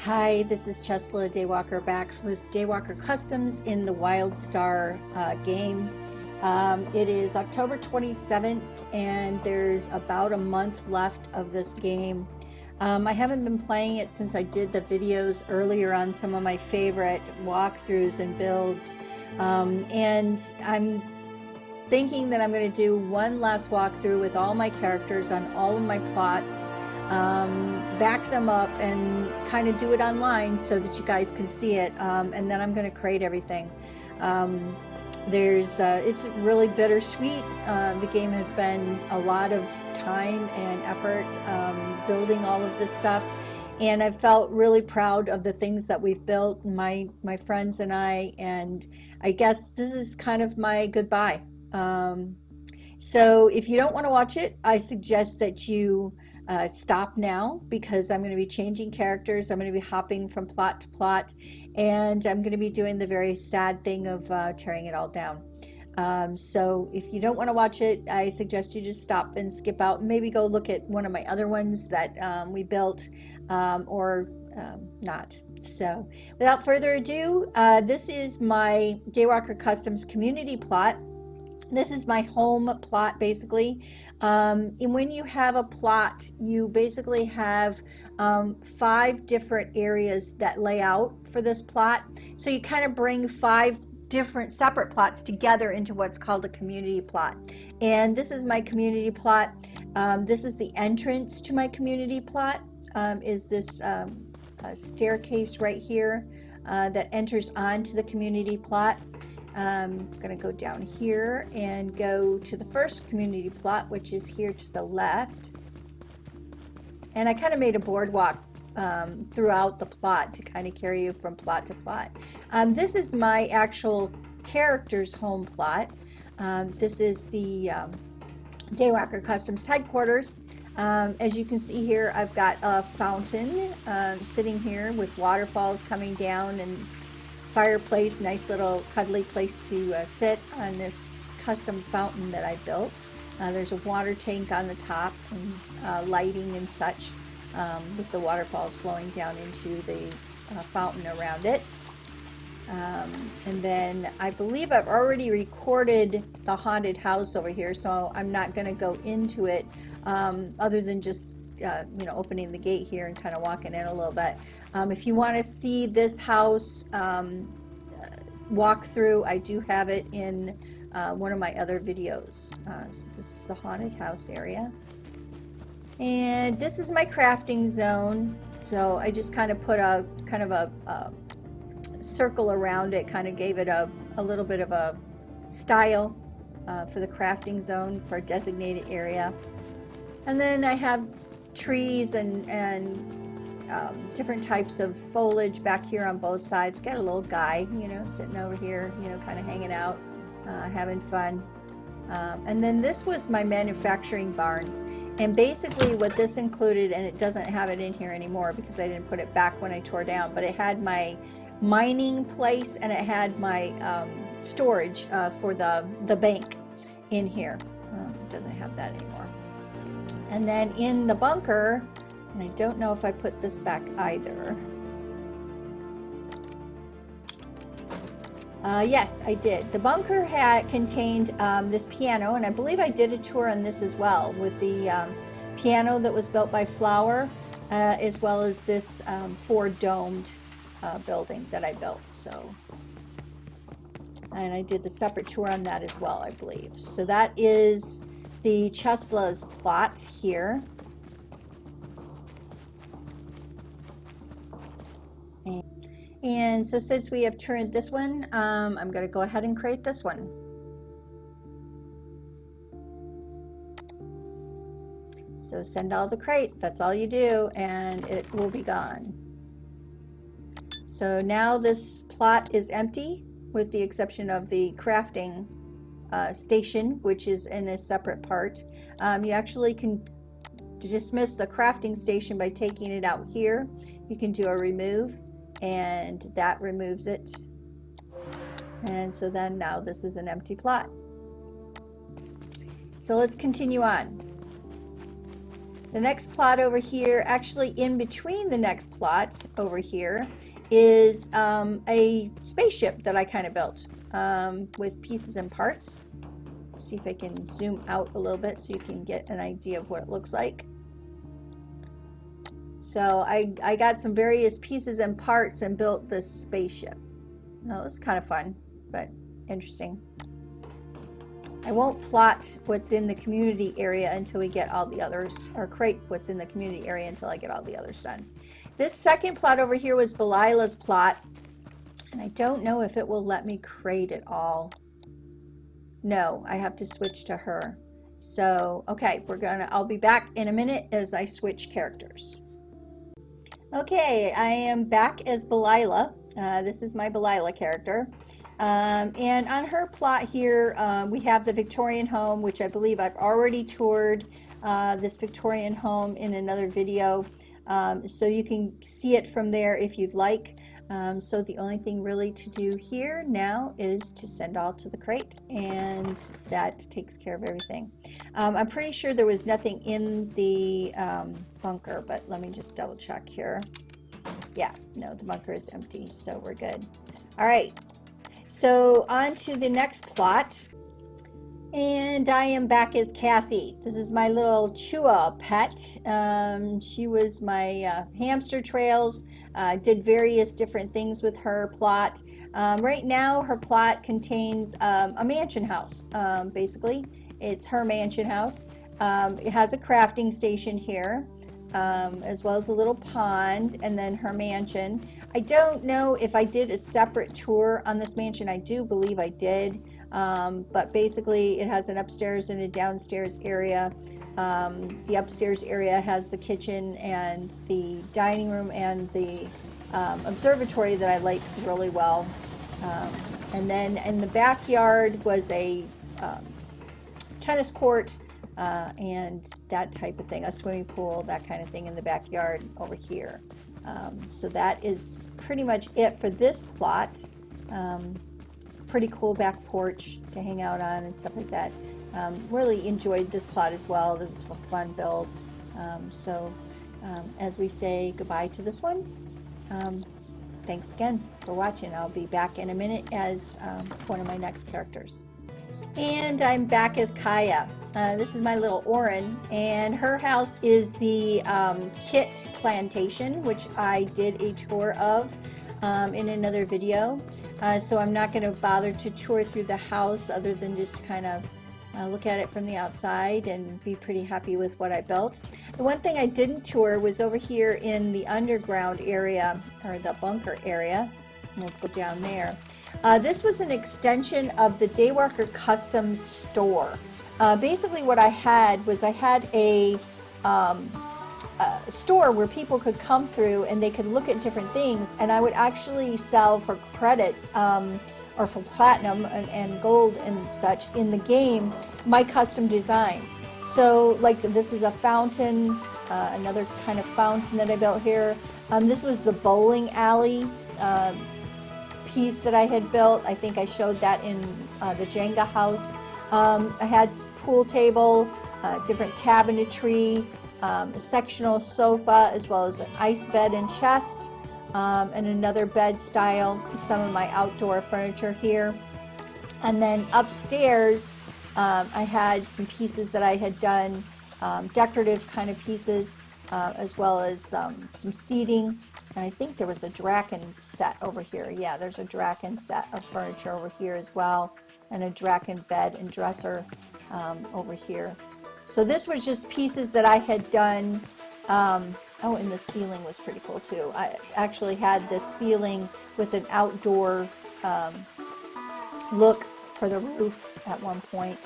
Hi, this is Cheslia Daywalker back with Daywalker Customs in the Wildstar game. It is October 27th and there's about a month left of this game. I haven't been playing it since I did the videos earlier on some of my favorite walkthroughs and builds. And I'm thinking that I'm going to do one last walkthrough with all my characters on all of my plots. Back them up and kind of do it online so that you guys can see it, and then I'm going to create everything. It's really bittersweet. The game has been a lot of time and effort building all of this stuff, and I felt really proud of the things that we've built, my friends and and I guess this is kind of my goodbye. So if you don't want to watch it, I suggest that you stop now, because I'm going to be changing characters. I'm going to be hopping from plot to plot, and I'm going to be doing the very sad thing of tearing it all down. So if you don't want to watch it, I suggest you just stop and skip out and maybe go look at one of my other ones that we built, or not. So without further ado, this is my Daywalker Customs community plot. This is my home plot, basically. And when you have a plot, you basically have 5 different areas that lay out for this plot. So you kind of bring 5 different separate plots together into what's called a community plot. And this is my community plot. This is the entrance to my community plot, is this staircase right here that enters onto the community plot. I'm going to go down here and go to the first community plot, which is here to the left. And I kind of made a boardwalk throughout the plot to kind of carry you from plot to plot. This is my actual character's home plot. This is the Daywalker Customs headquarters. As you can see here, I've got a fountain sitting here with waterfalls coming down, and fireplace, nice little cuddly place to sit on this custom fountain that I built. There's a water tank on the top, and lighting and such, with the waterfalls flowing down into the fountain around it. And then I believe I've already recorded the haunted house over here, so I'm not going to go into it other than just opening the gate here and kind of walking in a little bit. If you want to see this house walk through, I do have it in one of my other videos. So this is the haunted house area, and this is my crafting zone. So I just kind of put a circle around it, kind of gave it a little bit of a style for the crafting zone, for a designated area. And then I have trees and different types of foliage back here on both sides. Got a little guy, sitting over here, kind of hanging out, having fun. And then this was my manufacturing barn. And basically what this included, and it doesn't have it in here anymore because I didn't put it back when I tore down, but it had my mining place, and it had my storage for the bank in here. It doesn't have that anymore. And then in the bunker, and I don't know if I put this back either. Yes, I did. The bunker contained this piano, and I believe I did a tour on this as well, with the piano that was built by Flower, as well as this 4-domed building that I built. So, and I did the separate tour on that as well, I believe. So that is the Cheslia's plot here. And so since we have turned this one, I'm going to go ahead and create this one. So send all the crate, that's all you do, and it will be gone. So now this plot is empty, with the exception of the crafting station, which is in a separate part. You actually can dismiss the crafting station by taking it out here. You can do a remove, and that removes it. And so then now this is an empty plot. So let's continue on. The next plot over here, actually in between the next plot over here, is a spaceship that I kind of built with pieces and parts. Let's see if I can zoom out a little bit so you can get an idea of what it looks like. So I got some various pieces and parts and built this spaceship. Now, it's kind of fun, but interesting. I won't plot what's in the community area until we get all the others, or create what's in the community area until I get all the others done. This second plot over here was Belilah's plot, and I don't know if it will let me create it all. No, I have to switch to her. So, okay, I'll be back in a minute as I switch characters. Okay, I am back as Belilah. This is my Belilah character. And on her plot here, we have the Victorian home, which I believe I've already toured this Victorian home in another video. So you can see it from there if you'd like. So the only thing really to do here now is to send all to the crate, and that takes care of everything. I'm pretty sure there was nothing in the bunker, but let me just double check here. Yeah, no, the bunker is empty, so we're good. All right, so on to the next plot. And I am back as Cassie. This is my little Chua pet. She was my hamster trails. Did various different things with her plot. Right now her plot contains a mansion house. Basically, it's her mansion house. It has a crafting station here, as well as a little pond, and then her mansion. I don't know if I did a separate tour on this mansion. I do believe I did. But basically it has an upstairs and a downstairs area. The upstairs area has the kitchen and the dining room and the observatory that I like really well. And then in the backyard was a tennis court and that type of thing, a swimming pool, that kind of thing in the backyard over here. So that is pretty much it for this plot. Pretty cool back porch to hang out on and stuff like that. Really enjoyed this plot as well. This was a fun build. As we say goodbye to this one, thanks again for watching. I'll be back in a minute as one of my next characters. And I'm back as Kaya. This is my little Orin, and her house is the Kit Plantation, which I did a tour of in another video. So I'm not going to bother to tour through the house other than just kind of look at it from the outside and be pretty happy with what I built. The one thing I didn't tour was over here in the underground area, or the bunker area. We'll go down there. This was an extension of the Daywalker custom store. Basically what I had was I had a store where people could come through and they could look at different things, and I would actually sell for credits or for platinum and gold and such in the game my custom designs. So like this is a fountain, another kind of fountain that I built here. This was the bowling alley piece that I had built. I think I showed that in the Jenga house. I had pool table, different cabinetry, a sectional sofa, as well as an ice bed and chest, and another bed style, some of my outdoor furniture here. And then upstairs, I had some pieces that I had done, decorative kind of pieces, as well as some seating. And I think there was a Draken set over here. Yeah, there's a Draken set of furniture over here as well, and a Draken bed and dresser over here. So this was just pieces that I had done. Oh, and the ceiling was pretty cool too. I actually had this ceiling with an outdoor look for the roof at one point.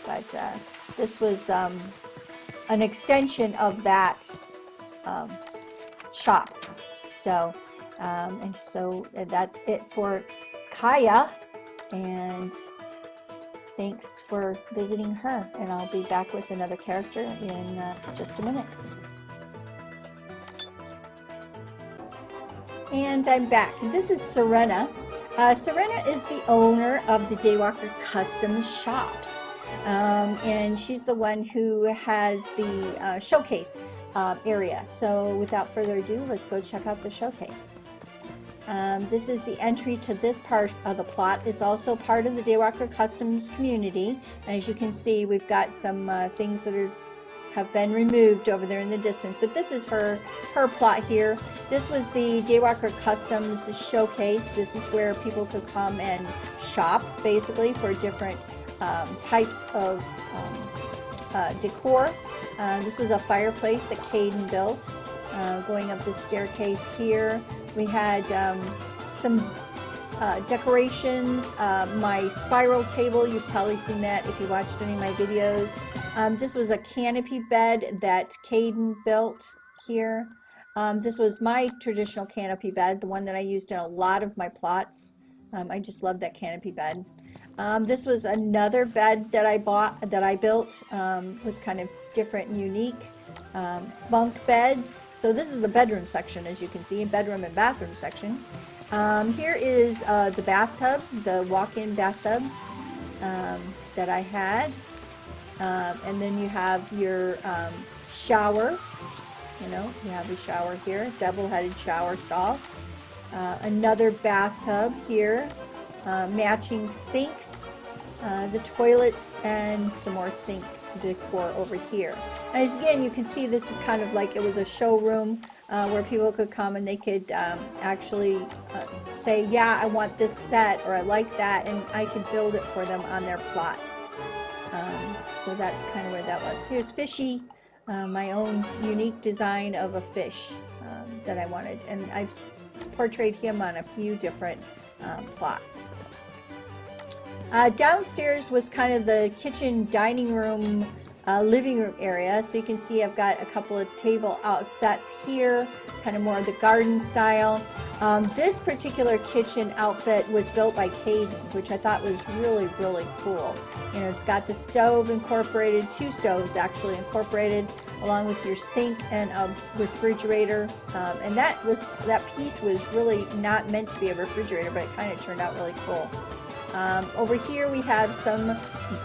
But this was an extension of that shop. So, and so that's it for Kaya. And thanks for visiting her, and I'll be back with another character in just a minute. And I'm back. This is Serena. Serena is the owner of the Daywalker Custom Shops, and she's the one who has the showcase area. So without further ado, let's go check out the showcase. This is the entry to this part of the plot. It's also part of the Daywalker Customs community. And as you can see, we've got some things that have been removed over there in the distance. But this is her plot here. This was the Daywalker Customs showcase. This is where people could come and shop, basically, for different types of decor. This was a fireplace that Caden built. Going up the staircase here, we had some decorations. My spiral table, you've probably seen that if you watched any of my videos. This was a canopy bed that Caden built here. This was my traditional canopy bed, the one that I used in a lot of my plots. I just love that canopy bed. This was another bed that I built. Was kind of different and unique. Bunk beds. So this is the bedroom section, as you can see, bedroom and bathroom section. Here is the bathtub, the walk-in bathtub that I had. And then you have your shower. You have a shower here, double-headed shower stall. Another bathtub here, matching sinks, the toilets, and some more sink decor over here. As again, you can see this is kind of like it was a showroom where people could come and they could actually say, yeah, I want this set, or I like that, and I could build it for them on their plot. So that's kind of where that was. Here's Fishy, my own unique design of a fish that I wanted, and I've portrayed him on a few different plots. Downstairs was kind of the kitchen, dining room, living room area. So you can see I've got a couple of table outsets here, kind of more of the garden style. This particular kitchen outfit was built by Caden, which I thought was really, really cool. It's got the stove incorporated, 2 stoves actually incorporated, along with your sink and a refrigerator. And that piece was really not meant to be a refrigerator, but it kind of turned out really cool. Over here we have some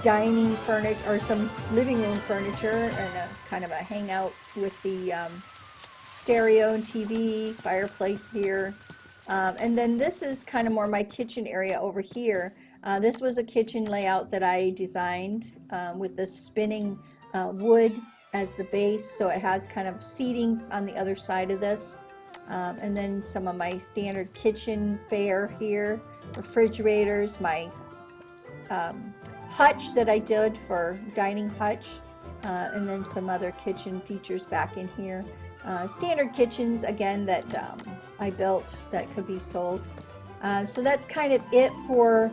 dining furniture, or some living room furniture, and a kind of a hangout with the stereo and TV, fireplace here. And then this is kind of more my kitchen area over here. This was a kitchen layout that I designed with the spinning wood as the base, so it has kind of seating on the other side of this. And then some of my standard kitchen fare here, refrigerators, my hutch that I did for dining hutch, and then some other kitchen features back in here. Standard kitchens, again, that I built that could be sold. So that's kind of it for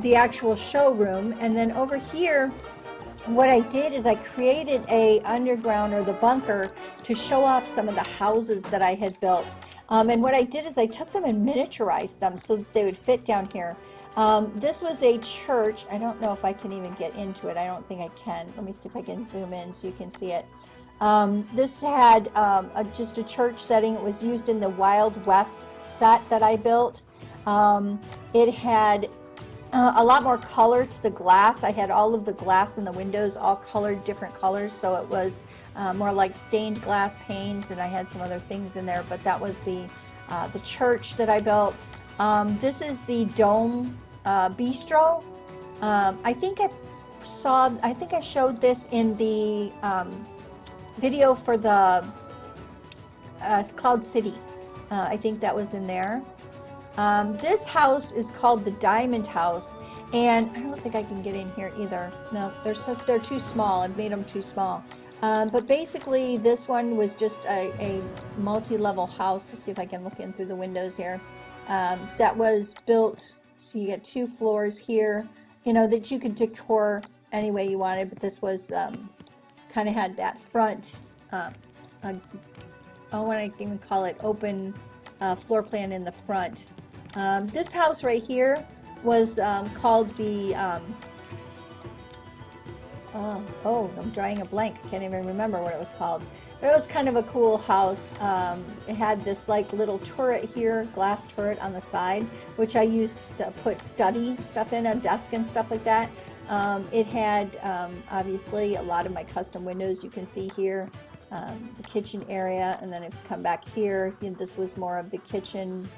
the actual showroom. And then over here, what I did is I created a underground, or the bunker, to show off some of the houses that I had built. And what I did is I took them and miniaturized them so that they would fit down here. This was a church. I don't know if I can even get into it. I don't think I can. Let me see if I can zoom in so you can see it. This had just a church setting. It was used in the Wild West set that I built. It had a lot more color to the glass. I had all of the glass in the windows all colored different colors, so it was more like stained glass panes, and I had some other things in there, but that was the church that I built. This is the Dome Bistro. I think I showed this in the video for the Cloud City. I think that was in there. This house is called the Diamond House, and I don't think I can get in here either. No, they're too small. I've made them too small. But basically, this one was just a multi-level house. Let's see if I can look in through the windows here. That was built, so you get 2 floors here, that you could decor any way you wanted, but this was kind of had that front, I want to even call it open floor plan in the front. This house right here was called the, I'm drawing a blank. I can't even remember what it was called. But it was kind of a cool house. It had this like little turret here, glass turret on the side, which I used to put study stuff in, a desk and stuff like that. It had obviously a lot of my custom windows you can see here. the kitchen area, and then if you come back here, this was more of the kitchen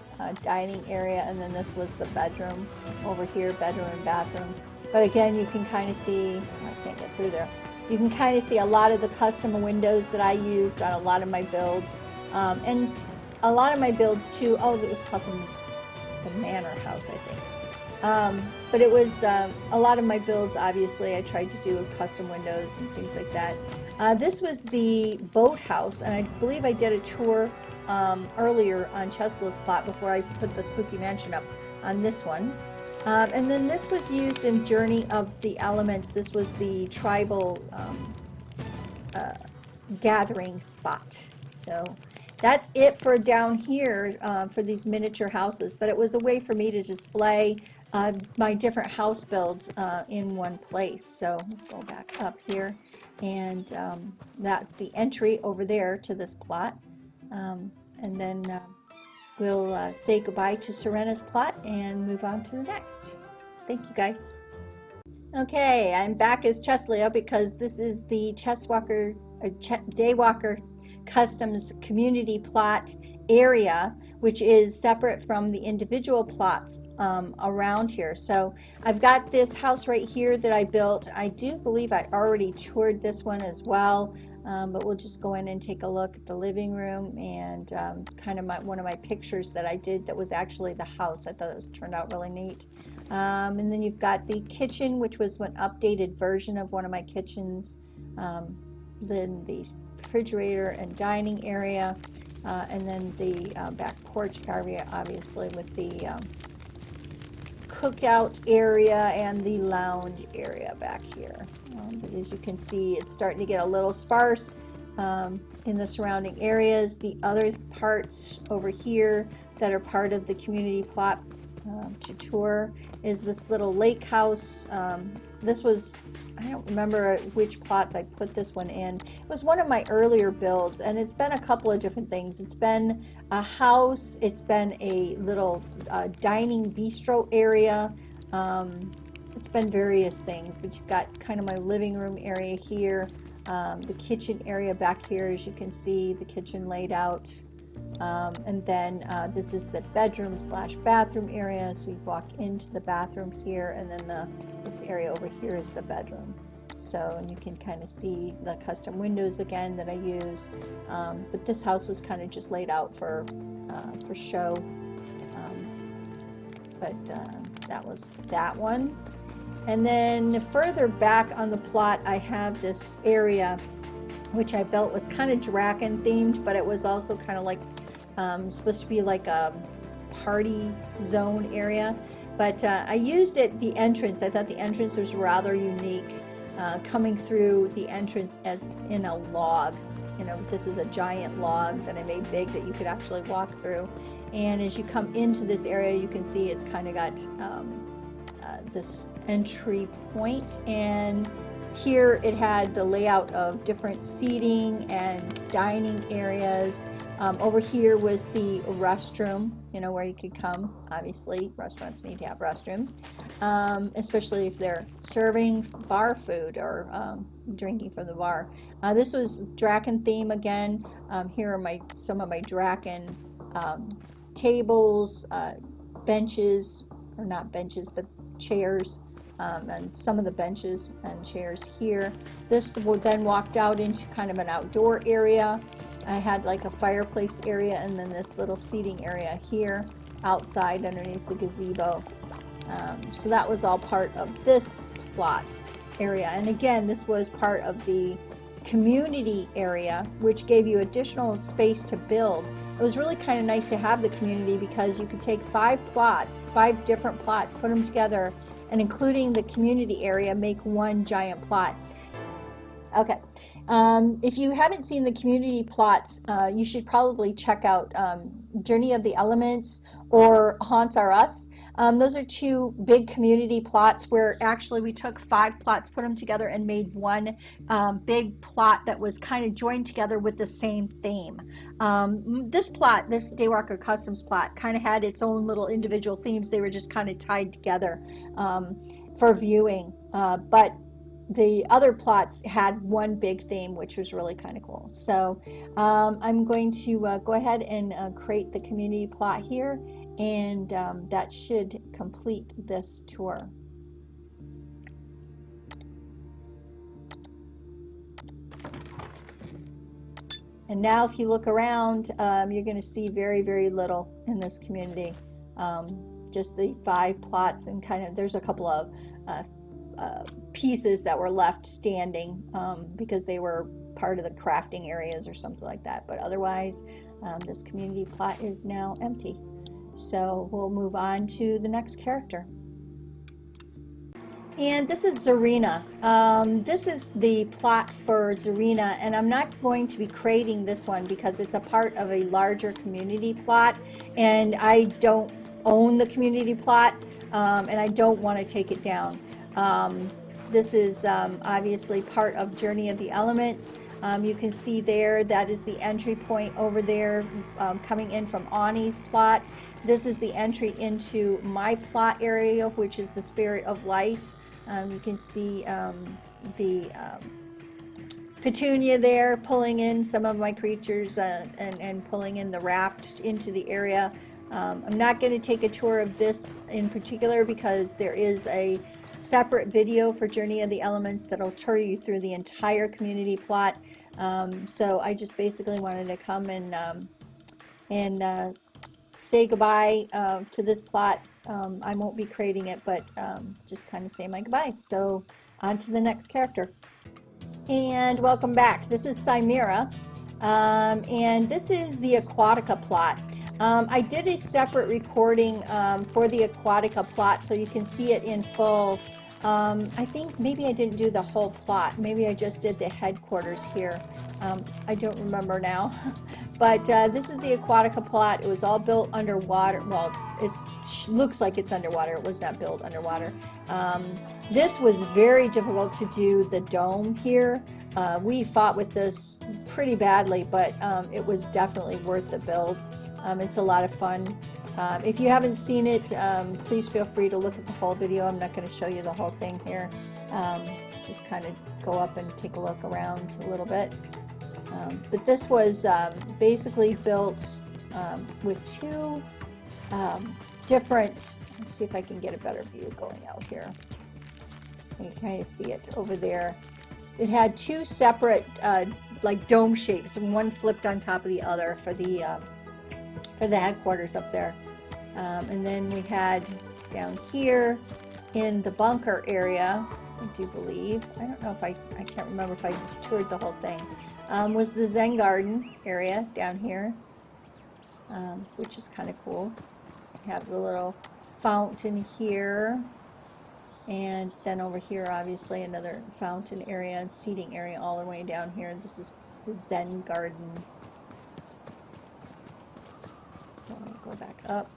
dining area, and then this was the bedroom over here, bedroom and bathroom. But again, you can kind of see, I can't get through there, you can kind of see a lot of the custom windows that I used on a lot of my builds, and a lot of my builds too. Oh, it was custom, the manor house, I think. But it was a lot of my builds, obviously I tried to do custom windows and things like that. This was the boathouse, and I believe I did a tour earlier on Chesla's plot before I put the Spooky Mansion up on this one. And then this was used in Journey of the Elements. This was the tribal gathering spot. So that's it for down here for these miniature houses. But it was a way for me to display my different house builds in one place. So let's go back up here. And that's the entry over there to this plot. And then we'll say goodbye to Serena's plot and move on to the next. Thank you, guys. Okay, I'm back as Cheslia because this is the Daywalker Customs community plot area, which is separate from the individual plots around here. So I've got this house right here that I built. I do believe I already toured this one as well, but we'll just go in and take a look at the living room and kind of one of my pictures that I did that was actually the house. I thought it was turned out really neat. And then you've got the kitchen, which was an updated version of one of my kitchens. Then the refrigerator and dining area, and then the back porch area, obviously, with the cookout area and the lounge area back here. But as you can see, it's starting to get a little sparse in the surrounding areas. The other parts over here that are part of the community plot to tour is this little lake house. This was, I don't remember which plots I put this one in. It was one of my earlier builds, and it's been a couple of different things. It's been a house, it's been a little dining bistro area, it's been various things, but you've got kind of my living room area here, the kitchen area back here, as you can see, the kitchen laid out. And then this is the bedroom slash bathroom area, so you walk into the bathroom here, and then this area over here is the bedroom. So, and you can kind of see the custom windows again that I use, but this house was kind of just laid out for show, but that was that one. And then further back on the plot, I have this area which I built was kind of dragon themed, but it was also kind of like supposed to be like a party zone area. But I used the entrance. I thought the entrance was rather unique, coming through the entrance as in a log. You know, this is a giant log that I made big that you could actually walk through. And as you come into this area, you can see it's kind of got this entry point, and here it had the layout of different seating and dining areas. Over here was the restroom, you know, where you could come. Obviously, restaurants need to have restrooms, especially if they're serving bar food or drinking from the bar. This was Draken theme again. Here are some of my Draken tables, benches, or not benches, but chairs, and some of the benches and chairs here. This then walked out into kind of an outdoor area. I had like a fireplace area, and then this little seating area here outside underneath the gazebo. So that was all part of this plot area. And again, this was part of the community area, which gave you additional space to build. It was really kind of nice to have the community because you could take 5 different plots, put them together, and including the community area, make one giant plot. Okay. If you haven't seen the community plots, you should probably check out Journey of the Elements or Haunts Are Us. Those are 2 big community plots where actually we took 5 plots, put them together, and made one big plot that was kind of joined together with the same theme. This plot, this Daywalker Customs plot, kind of had its own little individual themes. They were just kind of tied together for viewing. But the other plots had one big theme, which was really kind of cool. So I'm going to go ahead and create the community plot here, and that should complete this tour. And now if you look around, you're going to see very, very little in this community. Just the 5 plots, and kind of there's a couple of pieces that were left standing because they were part of the crafting areas or something like that. But otherwise, this community plot is now empty. So we'll move on to the next character. And this is Zarina. This is the plot for Zarina, and I'm not going to be creating this one because it's a part of a larger community plot, and I don't own the community plot, and I don't want to take it down. This is obviously part of Journey of the Elements. You can see there, that is the entry point over there coming in from Ani's plot. This is the entry into my plot area, which is the Spirit of Life. You can see the Petunia there pulling in some of my creatures and pulling in the raft into the area. I'm not going to take a tour of this in particular because there is a separate video for Journey of the Elements that'll tour you through the entire community plot. So I just basically wanted to come and say goodbye to this plot. I won't be creating it, but just kind of say my goodbyes. So on to the next character. And welcome back. This is Chimera, and this is the Aquatica plot. I did a separate recording for the Aquatica plot, so you can see it in full. I think maybe I didn't do the whole plot. Maybe I just did the headquarters here. I don't remember now. But this is the Aquatica plot. It was all built underwater. Well, it looks like it's underwater. It was not built underwater. This was very difficult to do the dome here. We fought with this pretty badly, but it was definitely worth the build. It's a lot of fun. If you haven't seen it, please feel free to look at the whole video. I'm not going to show you the whole thing here. Just kind of go up and take a look around a little bit. But this was basically built with 2 different, let's see if I can get a better view going out here. You can kind of see it over there. It had 2 separate like dome shapes, and one flipped on top of the other for the headquarters up there. And then we had down here in the bunker area, I do believe, I don't know if I can't remember if I toured the whole thing, was the Zen Garden area down here, which is kind of cool. We have the little fountain here, and then over here obviously another fountain area and seating area all the way down here. This is the Zen Garden. So I'm going to go back up.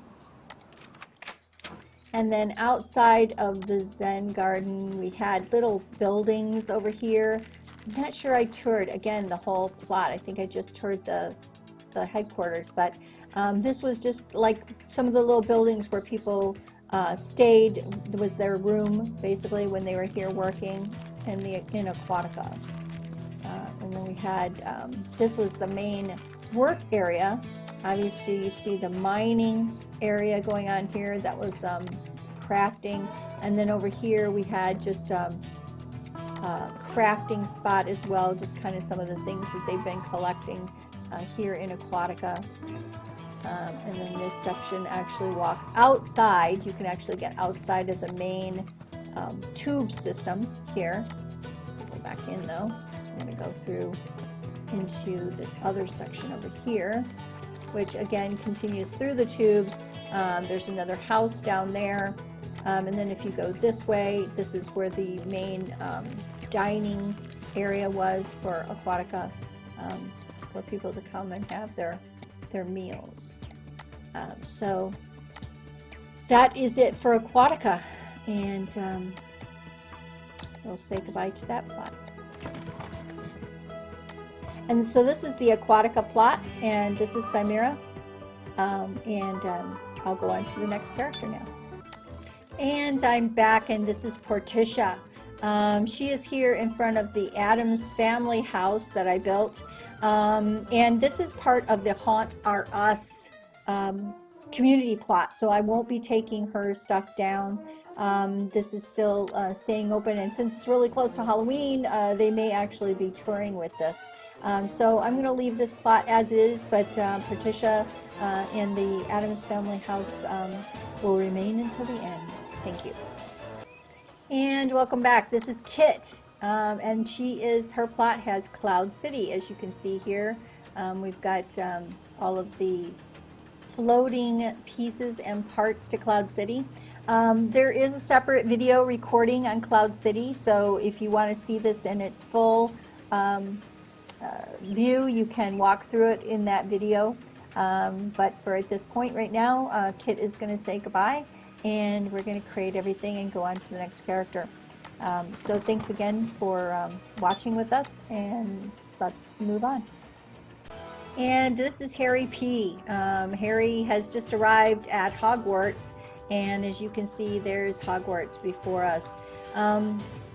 And then outside of the Zen Garden, we had little buildings over here. I'm not sure I toured, again, the whole plot. I think I just toured the headquarters, but this was just like some of the little buildings where people stayed. It was their room, basically, when they were here working in Aquatica. And then we had, this was the main work area. Obviously, you see the mining area going on here. That was crafting. And then over here, we had just crafting spot as well, just kind of some of the things that they've been collecting here in Aquatica. And then this section actually walks outside. You can actually get outside of the main tube system here. Go back in though. I'm going to go through into this other section over here, which again continues through the tubes. There's another house down there. And then if you go this way, this is where the main dining area was for Aquatica, for people to come and have their meals. So that is it for Aquatica, and we'll say goodbye to that plot. And so this is the Aquatica plot, and this is Chimera, and I'll go on to the next character now. And I'm back, and this is Portisha. She is here in front of the Addams family house that I built. And this is part of the Haunt Are Us community plot, so I won't be taking her stuff down. This is still staying open, and since it's really close to Halloween, they may actually be touring with this. So I'm going to leave this plot as is, but Patricia and the Addams family house will remain until the end. Thank you. And welcome back. This is Kit, and her plot has Cloud City, as you can see here. We've got all of the floating pieces and parts to Cloud City. There is a separate video recording on Cloud City, so if you want to see this in its full view, you can walk through it in that video. But for at this point right now, Kit is going to say goodbye, and we're going to create everything and go on to the next character. So thanks again for watching with us, and let's move on. And this is Harry P. Harry has just arrived at Hogwarts, and as you can see, there's Hogwarts before us.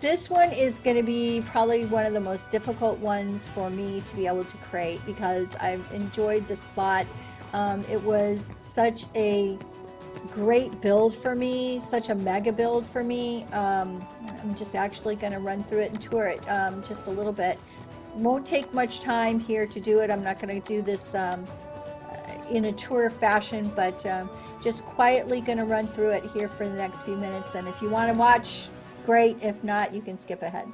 This one is going to be probably one of the most difficult ones for me to be able to create, because I've enjoyed this plot. It was such a great build for me, such a mega build for me. I'm just actually going to run through it and tour it just a little bit. Won't take much time here to do it. I'm not going to do this in a tour fashion, but just quietly going to run through it here for the next few minutes. And if you want to watch, great. If not, you can skip ahead.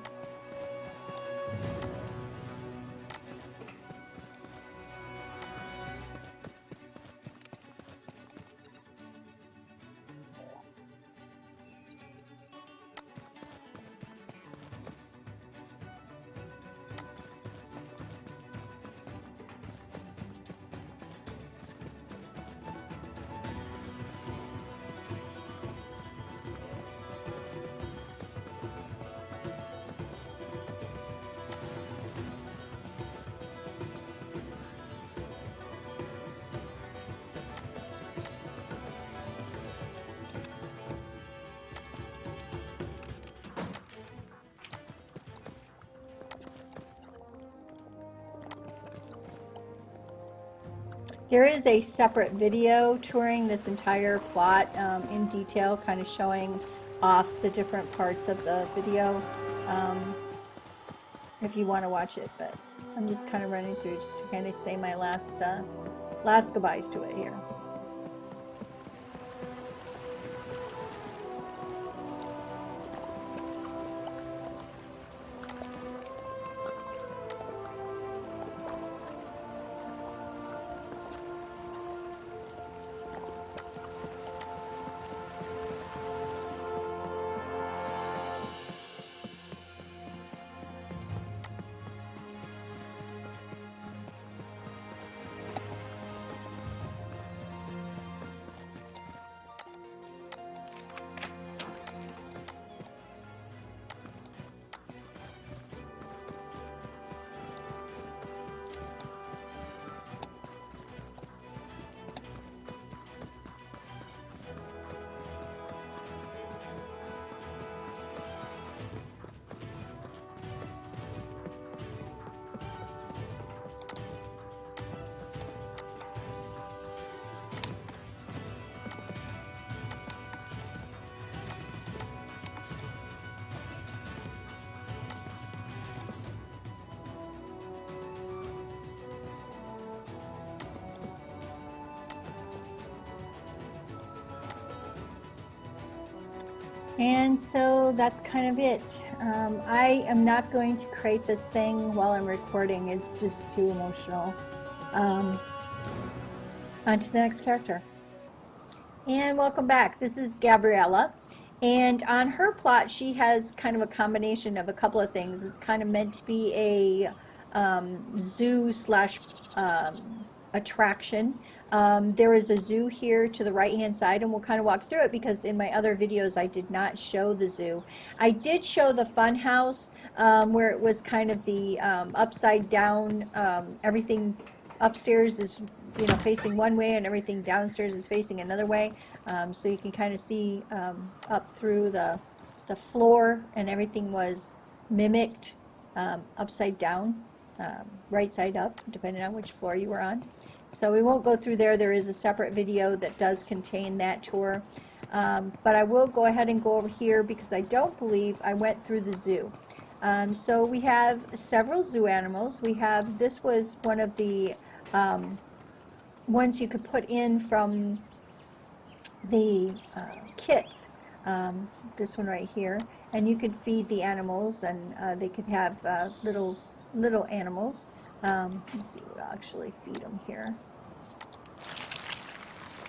There is a separate video touring this entire plot in detail, kind of showing off the different parts of the video if you want to watch it, but I'm just kind of running through just to kind of say my last goodbyes to it here. And so that's kind of it. I am not going to create this thing while I'm recording. It's just too emotional. On to the next character. And welcome back. This is Gabriella. And on her plot, she has kind of a combination of a couple of things. It's kind of meant to be a zoo slash attraction. There is a zoo here to the right hand side, and we'll kind of walk through it because in my other videos I did not show the zoo. I did show the fun house where it was kind of the upside down, everything upstairs is facing one way and everything downstairs is facing another way, so you can kind of see up through the the floor and everything was mimicked upside down, right side up, depending on which floor you were on. So we won't go through there. There is a separate video that does contain that tour. But I will go ahead and go over here because I don't believe I went through the zoo. So we have several zoo animals. This was one of the ones you could put in from the kits, this one right here, and you could feed the animals, and they could have little animals. Let's see, we'll actually feed them here.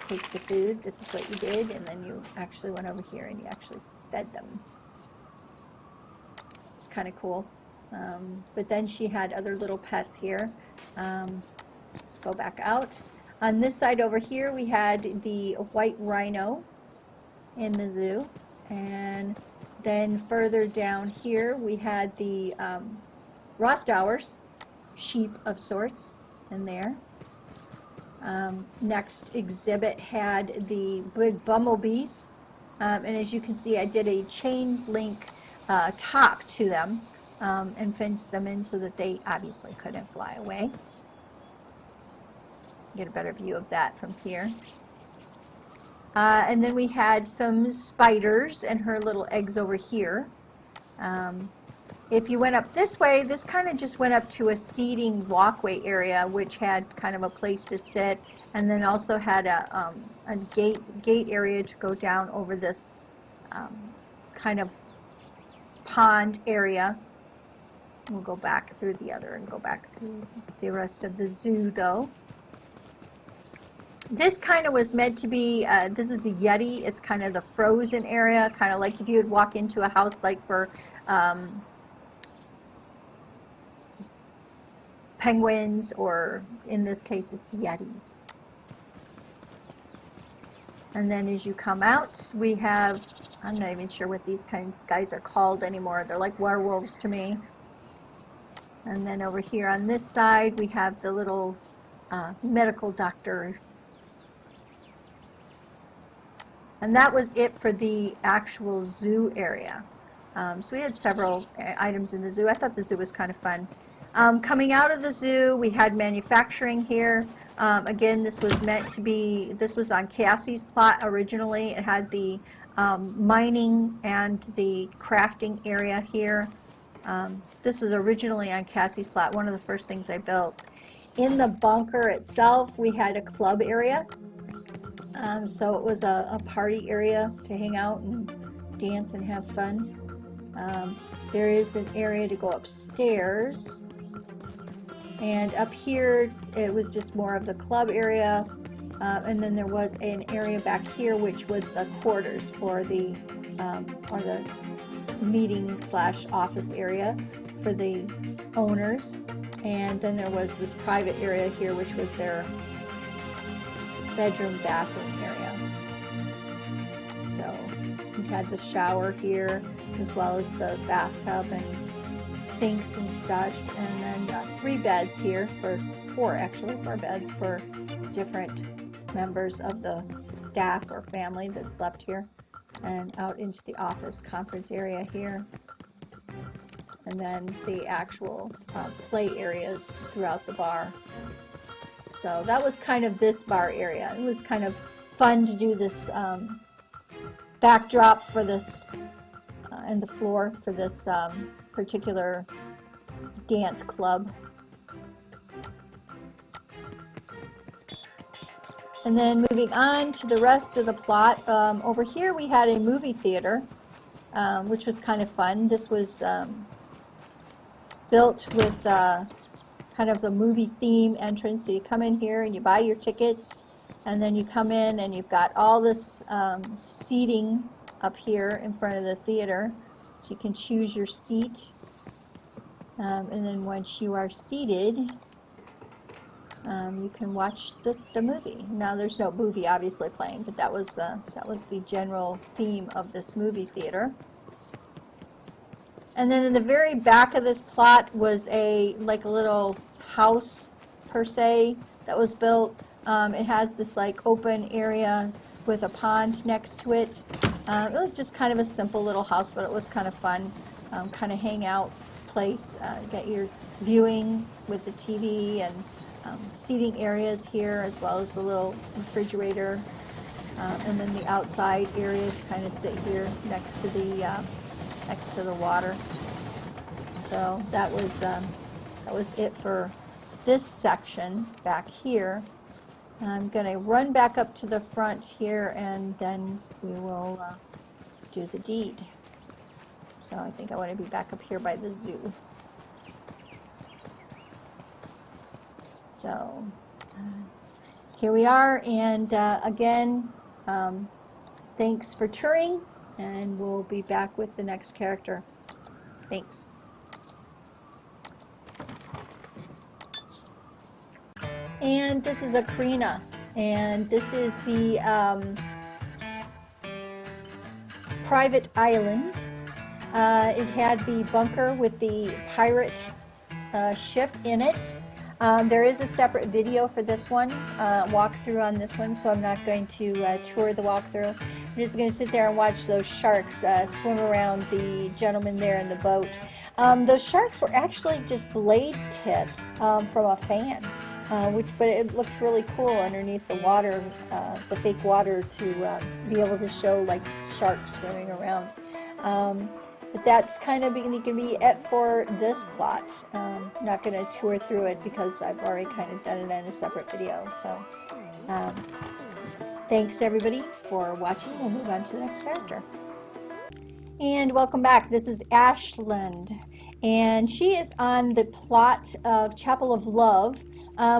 Take the food, this is what you did, and then you actually went over here and you actually fed them. It's kind of cool. But then she had other little pets here. Let's go back out. On this side over here we had the white rhino in the zoo, and then further down here we had the Rostowers, sheep of sorts, in there. Next exhibit had the big bumblebees, and as you can see I did a chain link top to them and fenced them in so that they obviously couldn't fly away. Get a better view of that from here. And then we had some spiders and her little eggs over here. If you went up this way, this kind of just went up to a seating walkway area, which had kind of a place to sit, and then also had a gate area to go down over this kind of pond area. We'll go back through the other and go back through the rest of the zoo, though. This kind of was meant to be, this is the Yeti. It's kind of the frozen area, kind of like if you would walk into a house like for penguins, or in this case it's Yetis. And then as you come out, we have, I'm not even sure what these kind of guys are called anymore. They're like werewolves to me. And then over here on this side, we have the little medical doctor. And that was it for the actual zoo area. So we had several items in the zoo. I thought the zoo was kind of fun. Coming out of the zoo, we had manufacturing here. Again, this was meant to be, this was on Cassie's plot originally. It had the mining and the crafting area here. This was originally on Cassie's plot, one of the first things I built. In the bunker itself, we had a club area. So it was a party area to hang out and dance and have fun. There is an area to go upstairs. And up here, it was just more of the club area. And then there was an area back here, which was the quarters for the, or the meeting / office area for the owners. And then there was this private area here, which was their bedroom bathroom area. So we had the shower here, as well as the bathtub and sinks and such, and then 3 beds here, for 4 beds for different members of the staff or family that slept here, and out into the office conference area here, and then the actual play areas throughout the bar. So that was kind of this bar area. It was kind of fun to do this backdrop for this and the floor for this particular dance club. And then moving on to the rest of the plot, over here we had a movie theater, which was kind of fun. This was built with kind of the movie theme entrance. So you come in here and you buy your tickets, and then you come in and you've got all this seating up here in front of the theater. So you can choose your seat, and then once you are seated, you can watch the movie. Now there's no movie obviously playing, but that was the general theme of this movie theater. And then in the very back of this plot was like a little house per se that was built. It has this like open area with a pond next to it. It was just kind of a simple little house, but it was kind of fun, kind of hangout place. Get your viewing with the TV and seating areas here, as well as the little refrigerator, and then the outside area to kind of sit here next to the water. So that was it for this section back here. I'm going to run back up to the front here, and then we will do the deed. So I think I want to be back up here by the zoo. So here we are, and again, thanks for touring, and we'll be back with the next character. Thanks. And this is Akrina, and this is the private island. It had the bunker with the pirate ship in it. There is a separate video for this one, walkthrough on this one, so I'm not going to tour the walkthrough. I'm just going to sit there and watch those sharks swim around the gentleman there in the boat. Those sharks were actually just blade tips from a fan, but it looks really cool underneath the water, the fake water, to be able to show like sharks swimming around. But that's kind of going to be it for this plot. I'm not going to tour through it because I've already kind of done it in a separate video. So thanks everybody for watching. We'll move on to the next character. And welcome back. This is Ashland, and she is on the plot of Chapel of Love,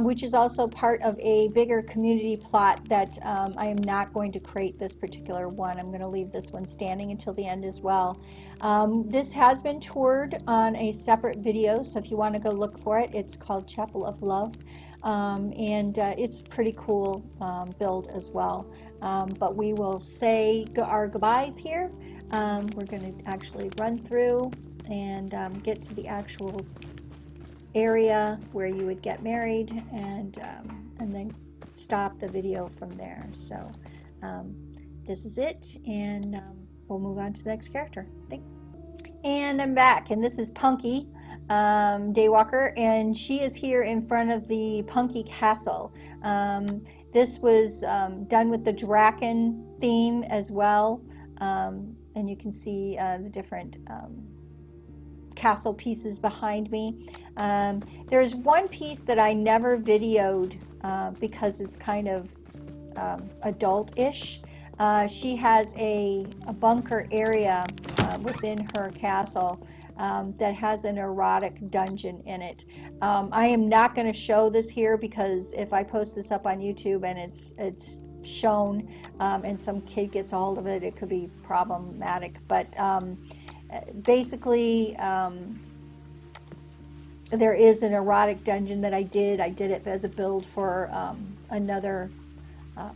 which is also part of a bigger community plot that I am not going to create this particular one. I'm going to leave this one standing until the end as well. This has been toured on a separate video, so if you want to go look for it, it's called Chapel of Love, and it's pretty cool build as well. But we will say our goodbyes here. We're going to actually run through and get to the actual area where you would get married, and then stop the video from there. So this is it, and we'll move on to the next character. Thanks. And I'm back, and this is Punky Daywalker, and she is here in front of the Punky Castle. This was done with the Draken theme as well, and you can see the different castle pieces behind me. There's one piece that I never videoed because it's kind of adult-ish. She has a bunker area within her castle that has an erotic dungeon in it. I am not going to show this here because if I post this up on YouTube and it's shown and some kid gets a hold of it, it could be problematic. But basically, there is an erotic dungeon that I did. I did it as a build for another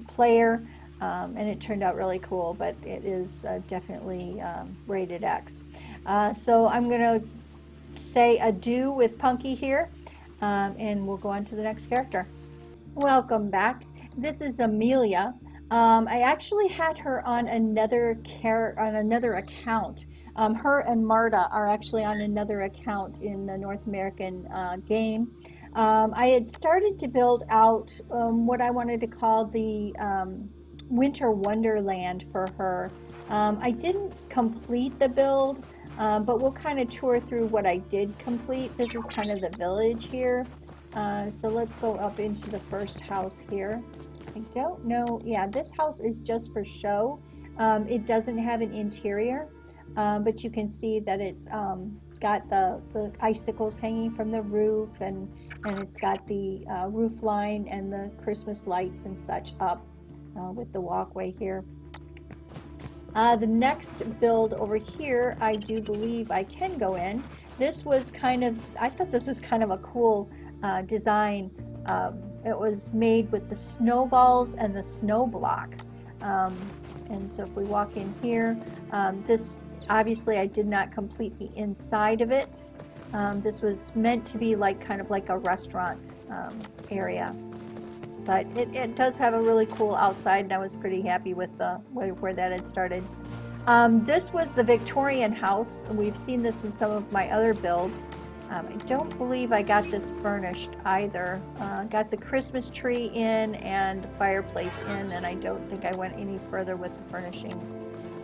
player, and it turned out really cool, but it is definitely rated X. So I'm going to say adieu with Punky here, and we'll go on to the next character. Welcome back. This is Amelia. I actually had her on another account. Her and Marta are actually on another account in the North American game. I had started to build out what I wanted to call the Winter Wonderland for her. I didn't complete the build, but we'll kind of tour through what I did complete. This is kind of the village here. So let's go up into the first house here. I don't know. Yeah, this house is just for show. It doesn't have an interior. But you can see that it's got the icicles hanging from the roof, and it's got the roof line and the Christmas lights and such up with the walkway here. The next build over here, I do believe I can go in. This was I thought this was kind of a cool design. It was made with the snowballs and the snow blocks. And so if we walk in here, this obviously I did not complete the inside of it. This was meant to be kind of like a restaurant area. But it does have a really cool outside, and I was pretty happy with where that had started. This was the Victorian house. We've seen this in some of my other builds. I don't believe I got this furnished either. Got the Christmas tree in and the fireplace in, and I don't think I went any further with the furnishings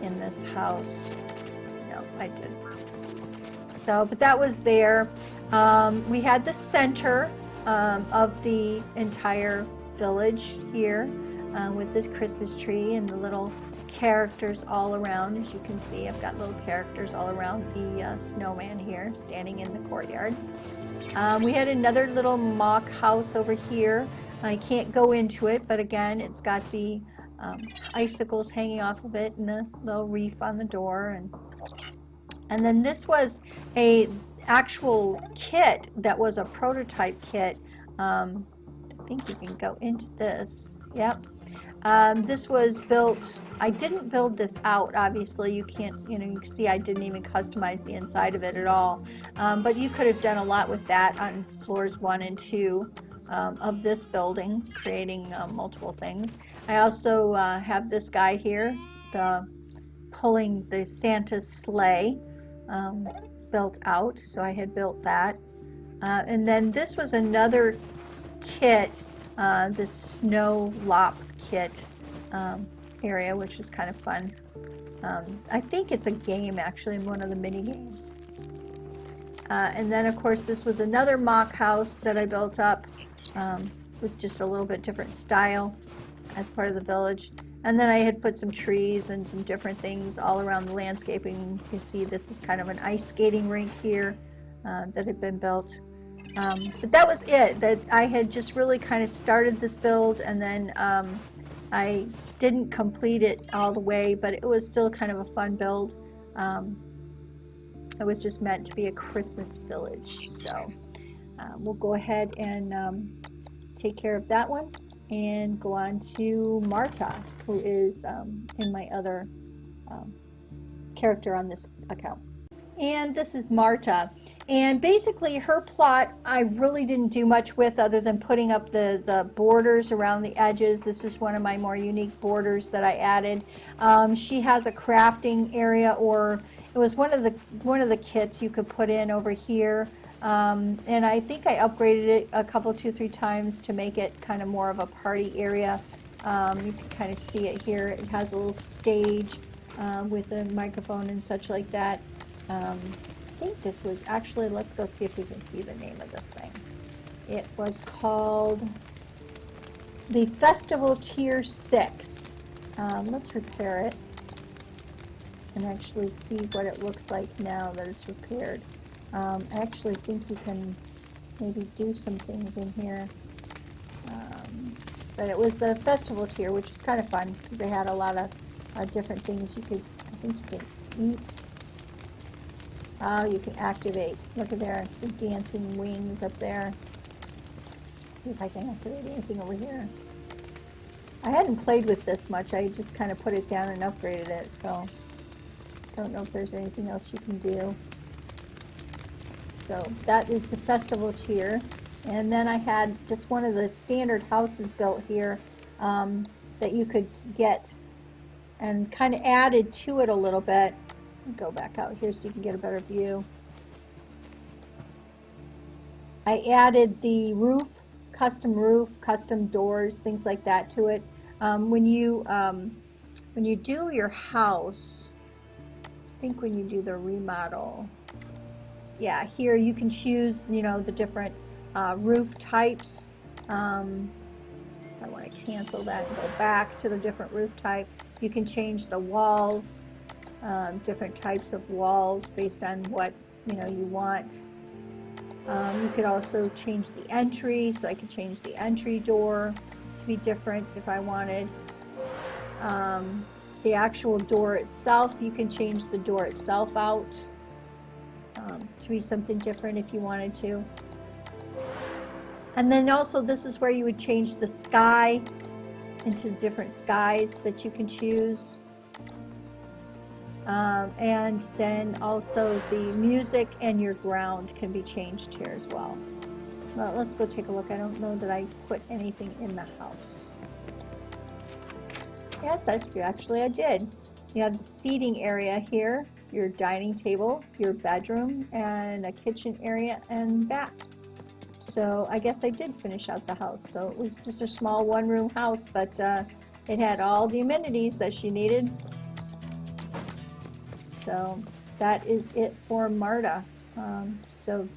in this house. No, I didn't. So, but that was there. We had the center of the entire village here with this Christmas tree and the little characters all around. As you can see, I've got little characters all around the snowman here standing in the courtyard. We had another little mock house over here. I can't go into it, but again, it's got the icicles hanging off of it and the little wreath on the door. And then this was a actual kit that was a prototype kit. I think you can go into this. Yep. This was built, I didn't build this out, obviously. You can't, you can see I didn't even customize the inside of it at all. But you could have done a lot with that on floors 1 and 2 of this building, creating multiple things. I also have this guy here, pulling the Santa's sleigh, built out, so I had built that. And then this was another kit, the snow lop kit area, which is kind of fun. I think it's a game actually, in one of the mini games. And then of course this was another mock house that I built up with just a little bit different style as part of the village. And then I had put some trees and some different things all around the landscaping. You can see this is kind of an ice skating rink here that had been built. But that was it. That I had just really kind of started this build, and then I didn't complete it all the way, but it was still kind of a fun build. It was just meant to be a Christmas village. So we'll go ahead and take care of that one and go on to Marta, who is in my other character on this account. And this is Marta. And basically her plot I really didn't do much with other than putting up the borders around the edges. This is one of my more unique borders that I added. She has a crafting area, or it was one of the kits you could put in over here. And I think I upgraded it a couple, 2-3 times to make it kind of more of a party area. You can kind of see it here. It has a little stage with a microphone and such like that. I think this was actually, let's go see if we can see the name of this thing. It was called the Festival Tier 6. Let's repair it and actually see what it looks like now that it's repaired. I actually think you can maybe do some things in here. But it was the festival tier, which is kind of fun because they had a lot of different things you could, I think you can eat. You can activate. Look at there, the dancing wings up there. Let's see if I can activate anything over here. I hadn't played with this much. I just kind of put it down and upgraded it, so don't know if there's anything else you can do. So that is the festival tier. And then I had just one of the standard houses built here that you could get and kind of added to it a little bit. Go back out here so you can get a better view. I added the roof, custom doors, things like that to it. When you do your house, I think when you do the remodel, yeah, here you can choose, the different roof types. I want to cancel that and go back to the different roof type. You can change the walls. Different types of walls based on what you want. You could also change the entry, so I could change the entry door to be different if I wanted. The actual door itself, you can change the door itself out to be something different if you wanted to. And then also this is where you would change the sky into different skies that you can choose. And then also the music and your ground can be changed here as well. Well, let's go take a look. I don't know that I put anything in the house. Yes, actually I did. You have the seating area here, your dining table, your bedroom, and a kitchen area and bath. So I guess I did finish out the house. So it was just a small one-room house, but it had all the amenities that she needed. So that is it for Marta. So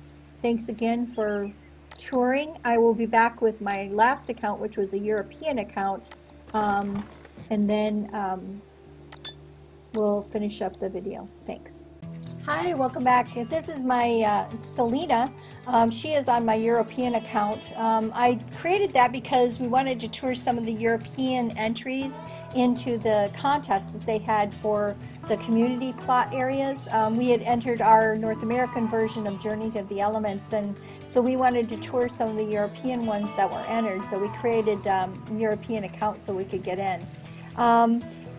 thanks again for touring. I will be back with my last account, which was a European account, and then we'll finish up the video. Thanks. Hi, welcome back. This is my Selena. She is on my European account. I created that because we wanted to tour some of the European entries into the contest that they had for the community plot areas. We had entered our North American version of Journey to the Elements, and so we wanted to tour some of the European ones that were entered. So we created a European account so we could get in.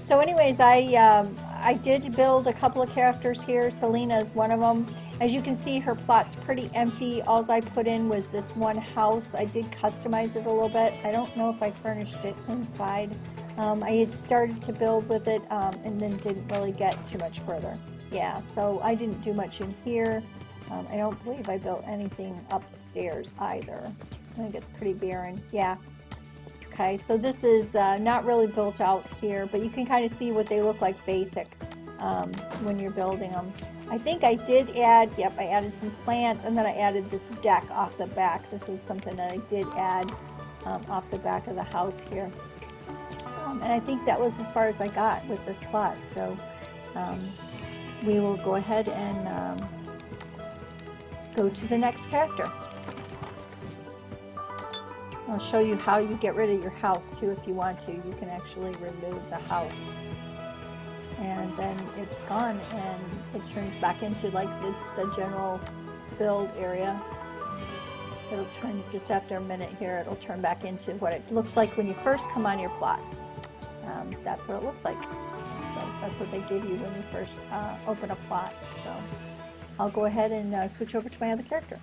So anyways, I did build a couple of characters here. Selena is one of them. As you can see, her plot's pretty empty. All I put in was this one house. I did customize it a little bit. I don't know if I furnished it inside. I had started to build with it and then didn't really get too much further. Yeah, so I didn't do much in here. I don't believe I built anything upstairs either. I think it's pretty barren. Yeah. Okay, so this is not really built out here, but you can kind of see what they look like basic when you're building them. I think I did add, yep, I added some plants, and then I added this deck off the back. This is something that I did add off the back of the house here. And I think that was as far as I got with this plot. So we will go ahead and go to the next character. I'll show you how you get rid of your house too if you want to. You can actually remove the house. And then it's gone and it turns back into like the general build area. It'll turn, just after a minute here, it'll turn back into what it looks like when you first come on your plot. That's what it looks like. So that's what they give you when you first open a plot. So I'll go ahead and switch over to my other character.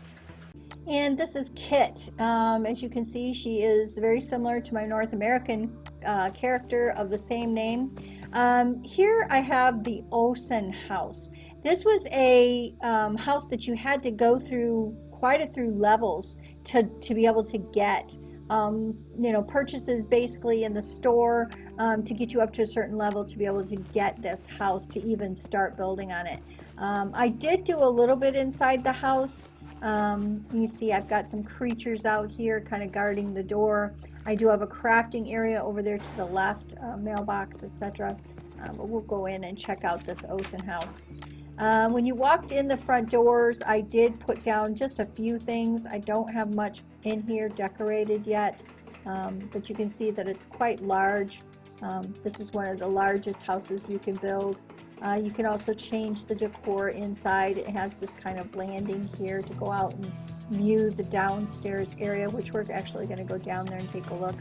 And this is Kit. As you can see, she is very similar to my North American character of the same name. Here I have the Olsen house. This was a house that you had to go through quite a few levels to be able to get. You know, purchases basically in the store to get you up to a certain level to be able to get this house to even start building on it. I did do a little bit inside the house. You see I've got some creatures out here kind of guarding the door. I do have a crafting area over there to the left, mailbox, etc. But we'll go in and check out this Olsen house. When you walked in the front doors, I did put down just a few things. I don't have much in here decorated yet, but you can see that it's quite large. This is one of the largest houses you can build. You can also change the decor inside. It has this kind of landing here to go out and view the downstairs area, which we're actually going to go down there and take a look.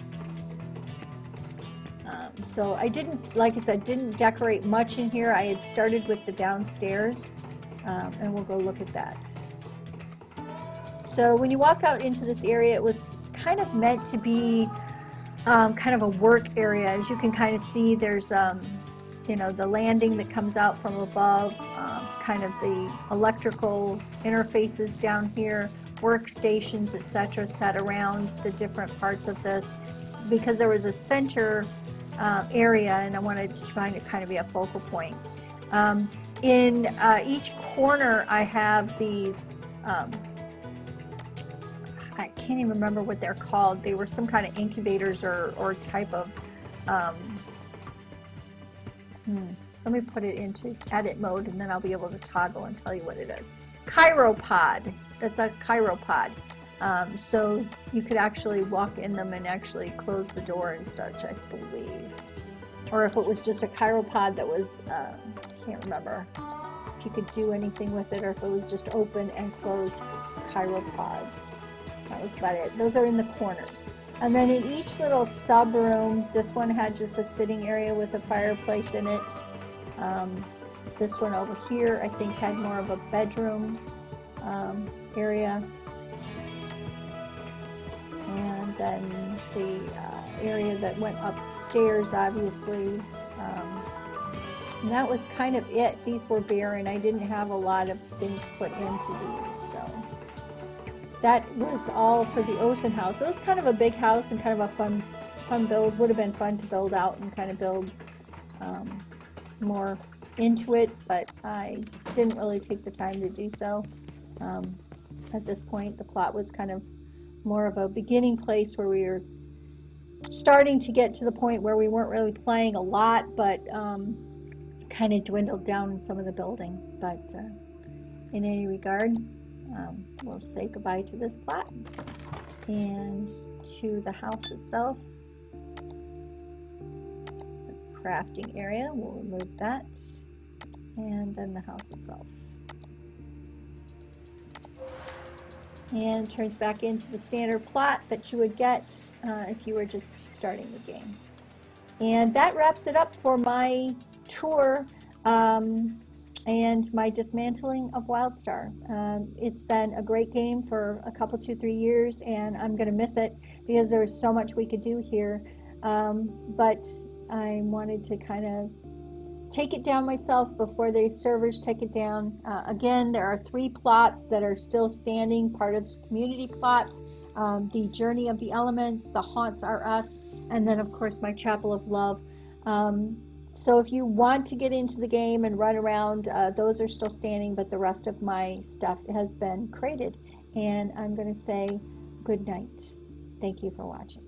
So I didn't, like I said, didn't decorate much in here. I had started with the downstairs, and we'll go look at that. So when you walk out into this area, it was kind of meant to be kind of a work area. As you can kind of see, there's you know, the landing that comes out from above, kind of the electrical interfaces down here, workstations, etc., set around the different parts of this, because there was a center area, and I wanted to try to kind of be a focal point. In each corner, I have these. I can't even remember what they're called. They were some kind of incubators or type of. Let me put it into edit mode, and then I'll be able to toggle and tell you what it is. Chiropod. That's a chiropod. So you could actually walk in them and actually close the door and such, I believe. Or if it was just a chiropod that was, can't remember if you could do anything with it, or if it was just open and closed chiropods. That was about it. Those are in the corners. And then in each little sub room, this one had just a sitting area with a fireplace in it. This one over here, I think, had more of a bedroom area. then the area that went upstairs, obviously. And that was kind of it. These were barren. I didn't have a lot of things put into these, so that was all for the Osen house. It was kind of a big house and kind of a fun build. Would have been fun to build out and kind of build more into it, but I didn't really take the time to do so. At this point, the plot was kind of more of a beginning place where we were starting to get to the point where we weren't really playing a lot, but kind of dwindled down in some of the building. But in any regard, we'll say goodbye to this plot and to the house itself. The crafting area, we'll remove that, and then the house itself. And turns back into the standard plot that you would get if you were just starting the game. And that wraps it up for my tour and my dismantling of Wildstar. It's been a great game for a couple, 2-3 years, and I'm going to miss it because there was so much we could do here. But I wanted to kind of take it down myself before the servers take it down. Again, there are 3 plots that are still standing, part of community plots, the Journey of the Elements, the Haunts Are Us, and then of course my Chapel of Love. So if you want to get into the game and run around, those are still standing, but the rest of my stuff has been created. And I'm going to say good night. Thank you for watching.